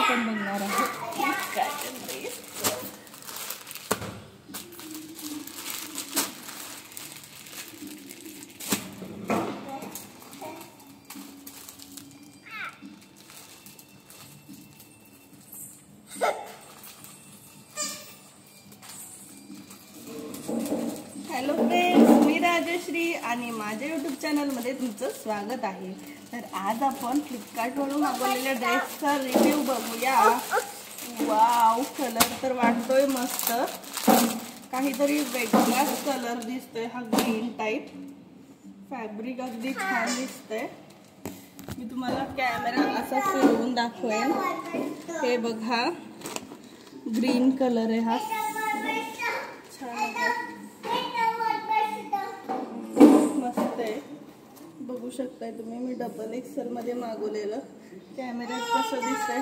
आपण बघणार आहोत ड्रेस. हॅलो फ्रेंड्स, मी राजश्री आणि माझ्या यूट्यूब चॅनलमध्ये तुमचं स्वागत आहे. तर आज आपण फ्लिपकार्टवरून मागवलेल्या ड्रेसचा रिव्ह्यू बघूया. वाव, कलर तर वाटतोय मस्त, काहीतरी वेगळाच कलर दिसतोय. हा ग्रीन टाईप फॅब्रिक अगदी छान दिसतंय. मी तुम्हाला कॅमेरा असा फिरवून दाखवेन. हे बघा, ग्रीन कलर आहे हा, छान आहे, मस्त आहे. बघू शकताय तुम्ही, मी डबल एक्सेल मध्ये मागवलेलं. कॅमेऱ्यात कसं दिसतंय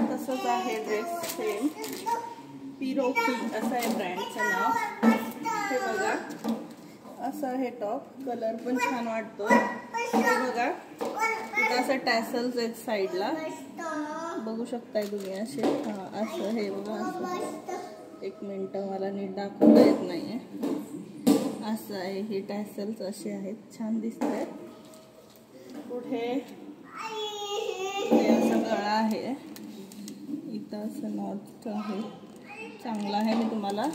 तसंच आहे ड्रेस, सेम. पिरोकी असं आहे ब्रँडचं नाव. हे बघा, असं आहे टॉप. कलर पण छान वाटतोय. हे बघा, इथं असं टॅसल्स आहेत साईडला, बघू शकताय तुम्ही असे. असं हे बघा, असं. एक मिनिट, मला नीट दाखवता येत नाहीये. असं आहे, हे टॅसल्स असे आहेत, छान दिसतात. पुढे असं गळा आहे, इथं असं नॉट आहे, चांगला आहे. मी तुम्हाला